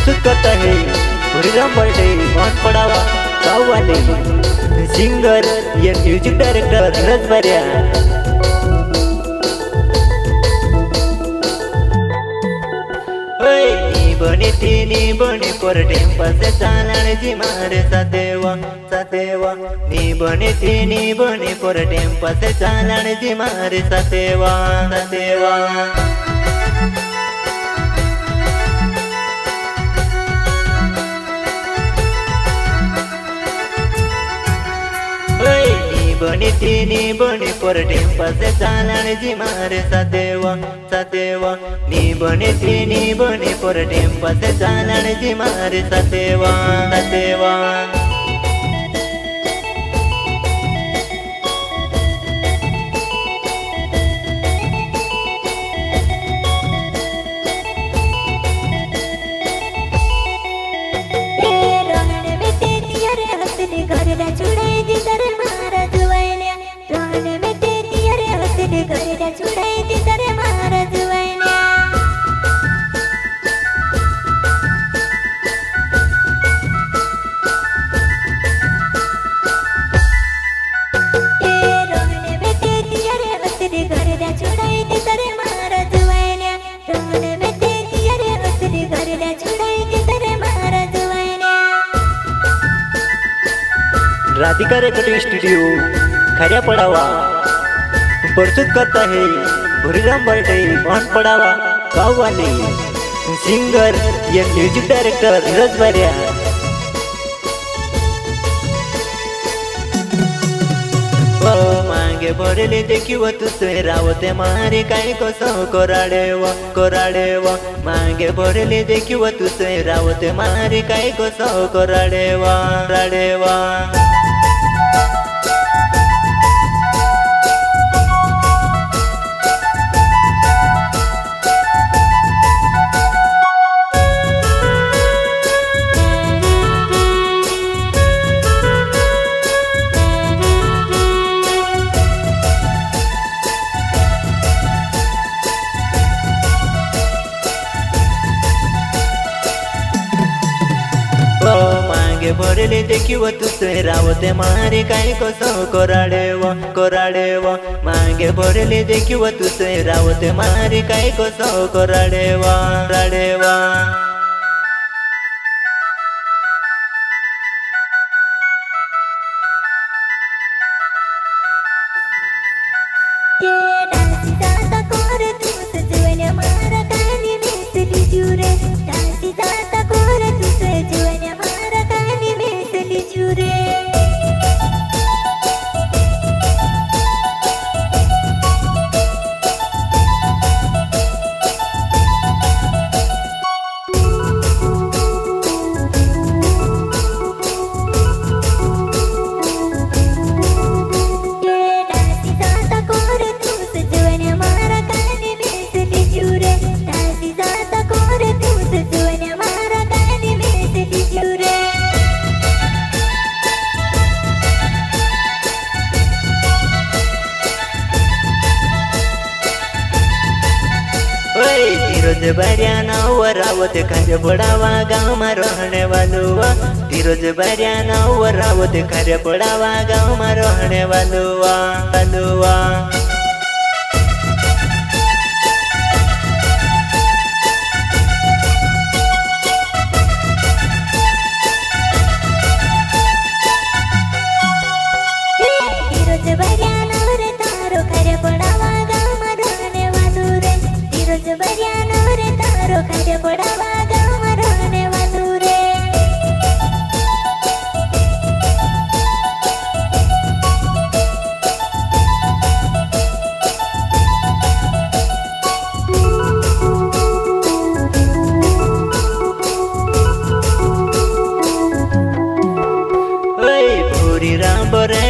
प्रस्तुत करता है हरिराम बर्डे मान पड़ावा गाँव वाले सिंगर या म्यूजिक डायरेक्टर धीरज बरिया। नी बनी पर टेम्पा से चालन जी मारे सतेवा सतेवा नी बनी पर टेम्पा से चालन जी मारे सतेवा सतेवा। नी बनी पर टेम्पा से चालन जी मारे सतेवा सतेवा नी बनी पर टेम्पा से चालन जी मारे सतेवा सतेवा। राधिका रेकॉर्डिंग स्टूडियो खरिया पड़ावा प्रस्तुत करता है हरिराम बर्डे मान पड़ावा गाँव वाले सिंगर या म्यूजिक डायरेक्टर धीरज बरिया। मांगे भरले देखिव तुझे रावते मारे काय कसो कोराडेवा कोराडेवा मांगे भरले देखिव तुझे रावते मारे काय कसो कोराडेवा राडेवा। भरले देखिव तुझे रावते मारे काय कसो कोराडेवा कोराडेवा मांगे भरले देखिव तुझे रावते मारे काय कसो कोराडेवा राडेवा। धीरज बरिया नाव रावत खारे पड़ावा गाँव में रहने वालुआ धीरज बरिया नाव रावत खारे पड़ावा गाँव में रहने वालुआ वालुआ।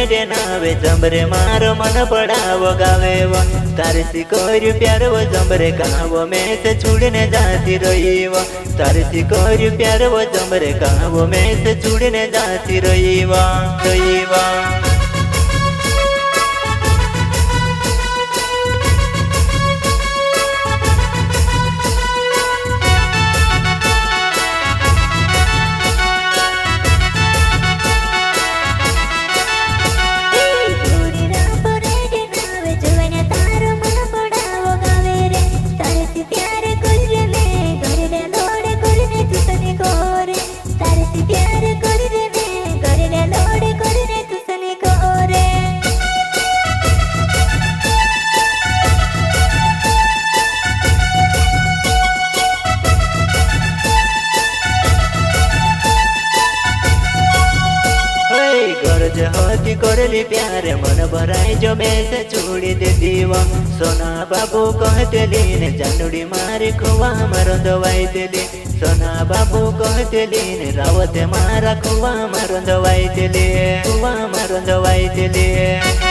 रे नावे जंबरे मारो मन पड़ावो गावेव तारे सिकोर प्यार वो जंबरे गाँव में से छुड़ने जाती रही वो तारे सिकोर प्यार वो जंबरे गाँव में से छुड़ने जाती रही वो रही वो। જે હતી કરેલી પ્યારે મન ભરાઈ જો મેં તે છોડી દેતી વા સોના બાબુ કહેતેલી ને જાનુડી મારી ખોવામાં રંધવાઈ દેલી સોના બાબુ કહેતેલી ને રાવતે મારા ખોવામાં રંધવાઈ દેલી ખોવામાં રંધવાઈ દેલી